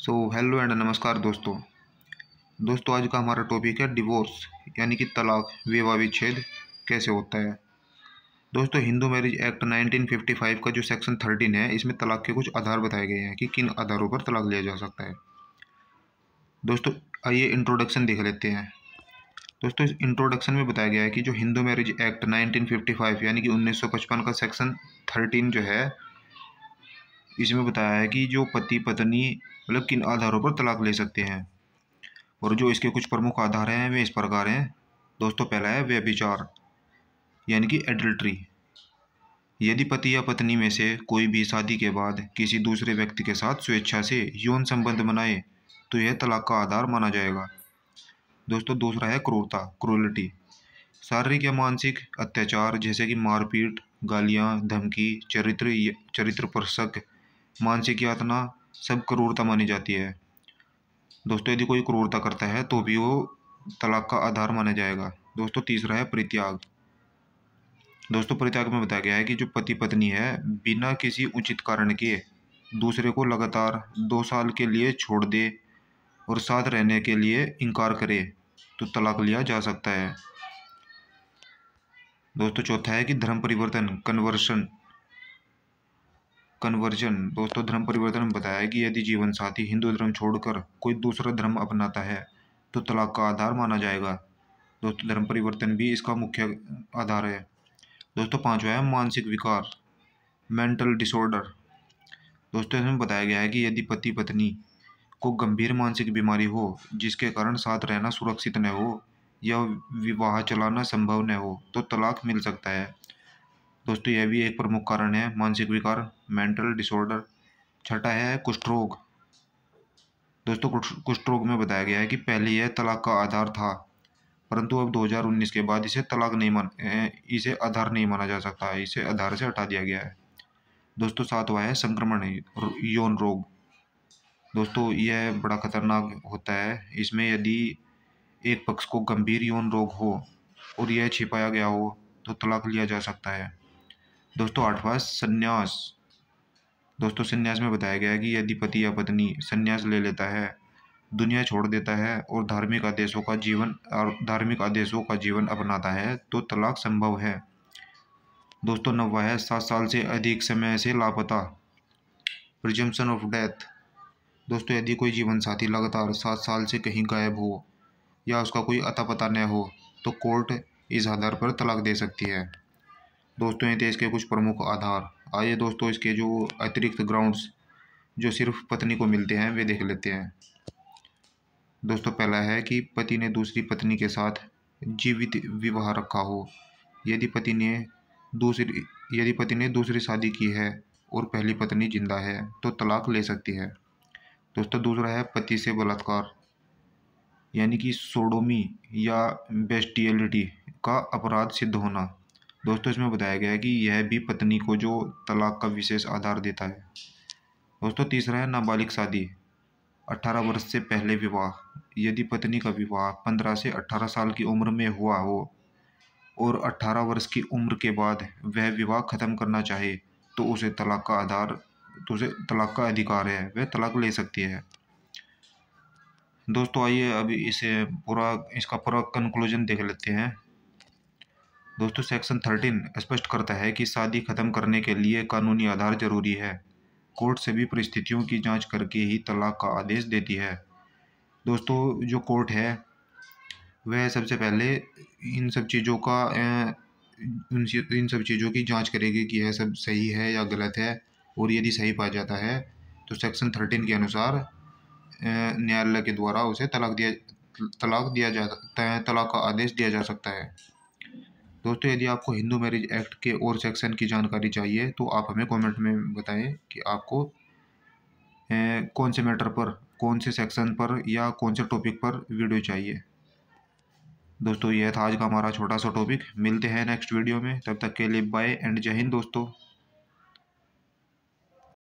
Hello and नमस्कार दोस्तों। आज का हमारा टॉपिक है डिवोर्स यानी कि तलाक, विवाह विच्छेद कैसे होता है। दोस्तों, हिंदू मैरिज एक्ट 1955 का जो सेक्शन 13 है, इसमें तलाक के कुछ आधार बताए गए हैं कि किन आधारों पर तलाक लिया जा सकता है। दोस्तों, आइए इंट्रोडक्शन देख लेते हैं। दोस्तों, इस इंट्रोडक्शन में बताया गया है कि जो हिंदू मैरिज एक्ट 1955 यानी कि 1955 का सेक्शन 13 जो है, इसमें बताया है कि जो पति पत्नी मतलब किन आधारों पर तलाक ले सकते हैं। और जो इसके कुछ प्रमुख आधार हैं वे इस प्रकार हैं। दोस्तों, पहला है व्यभिचार यानी कि एडल्ट्री। यदि पति या पत्नी में से कोई भी शादी के बाद किसी दूसरे व्यक्ति के साथ स्वेच्छा से यौन संबंध बनाए तो यह तलाक का आधार माना जाएगा। दोस्तों, दूसरा है क्रूरता, क्रूरलिटी। शारीरिक या मानसिक अत्याचार जैसे कि मारपीट, गालियाँ, धमकी, चरित्र भ्रष्ट, मानसिक यातना सब क्रूरता मानी जाती है। दोस्तों, यदि कोई क्रूरता करता है तो भी वो तलाक का आधार माना जाएगा। दोस्तों, तीसरा है परित्याग। दोस्तों, परित्याग में बताया गया है कि जो पति पत्नी है बिना किसी उचित कारण के दूसरे को लगातार 2 साल के लिए छोड़ दे और साथ रहने के लिए इनकार करे तो तलाक लिया जा सकता है। दोस्तों, चौथा है कि धर्म परिवर्तन, कन्वर्जन। दोस्तों, धर्म परिवर्तन में बताया है कि यदि जीवन साथी हिंदू धर्म छोड़कर कोई दूसरा धर्म अपनाता है तो तलाक का आधार माना जाएगा। दोस्तों, धर्म परिवर्तन भी इसका मुख्य आधार है। दोस्तों, पांचवा है मानसिक विकार, मेंटल डिसऑर्डर। दोस्तों, इसमें बताया गया है कि यदि पति पत्नी को गंभीर मानसिक बीमारी हो जिसके कारण साथ रहना सुरक्षित न हो या विवाह चलाना संभव न हो तो तलाक मिल सकता है। दोस्तों, यह भी एक प्रमुख कारण है, मानसिक विकार, मेंटल डिसऑर्डर। छठा है कुष्ठ रोग। दोस्तों, कुष्ठ रोग में बताया गया है कि पहले यह तलाक का आधार था परंतु अब 2019 के बाद इसे आधार नहीं माना जा सकता है, इसे आधार से हटा दिया गया है। दोस्तों, सातवां है संक्रमण यौन रोग। दोस्तों, यह बड़ा खतरनाक होता है। इसमें यदि एक पक्ष को गंभीर यौन रोग हो और यह छिपाया गया हो तो तलाक लिया जा सकता है। दोस्तों, आठवां संन्यास। दोस्तों, संन्यास में बताया गया है कि यदि पति या पत्नी संन्यास ले लेता है, दुनिया छोड़ देता है और धार्मिक आदेशों का जीवन अपनाता है तो तलाक संभव है। दोस्तों, नौवां है 7 साल से अधिक समय से लापता, प्रिजम्पशन ऑफ डेथ। दोस्तों, यदि कोई जीवन साथी लगातार 7 साल से कहीं गायब हो या उसका कोई अता पता न हो तो कोर्ट इस आधार पर तलाक दे सकती है। दोस्तों, ये थे इसके कुछ प्रमुख आधार। आइए दोस्तों, इसके जो अतिरिक्त ग्राउंड्स जो सिर्फ पत्नी को मिलते हैं वे देख लेते हैं। दोस्तों, पहला है कि पति ने दूसरी पत्नी के साथ जीवित विवाह रखा हो। यदि पति ने दूसरी शादी की है और पहली पत्नी जिंदा है तो तलाक ले सकती है। दोस्तों, दूसरा है पति से बलात्कार यानी कि सोडोमी या बेस्टियलिटी का अपराध सिद्ध होना। दोस्तों, इसमें बताया गया है कि यह भी पत्नी को जो तलाक का विशेष आधार देता है। दोस्तों, तीसरा है नाबालिग शादी, 18 वर्ष से पहले विवाह। यदि पत्नी का विवाह 15 से 18 साल की उम्र में हुआ हो और 18 वर्ष की उम्र के बाद वह विवाह खत्म करना चाहे तो उसे तलाक का अधिकार है, वह तलाक ले सकती है। दोस्तों, आइए अभी इसका पूरा कंक्लूजन देख लेते हैं। दोस्तों, सेक्शन 13 स्पष्ट करता है कि शादी खत्म करने के लिए कानूनी आधार जरूरी है। कोर्ट सभी परिस्थितियों की जांच करके ही तलाक का आदेश देती है। दोस्तों, जो कोर्ट है वह सबसे पहले इन सब चीज़ों की जांच करेगी कि यह सब सही है या गलत है, और यदि सही पाया जाता है तो सेक्शन 13 के अनुसार न्यायालय के द्वारा उसे तलाक का आदेश दिया जा सकता है। दोस्तों, यदि आपको हिंदू मैरिज एक्ट के और सेक्शन की जानकारी चाहिए तो आप हमें कमेंट में बताएं कि आपको कौन से मैटर पर, कौन से सेक्शन पर या कौन से टॉपिक पर वीडियो चाहिए। दोस्तों, यह था आज का हमारा छोटा सा टॉपिक। मिलते हैं नेक्स्ट वीडियो में, तब तक के लिए बाय एंड जय हिंद दोस्तों।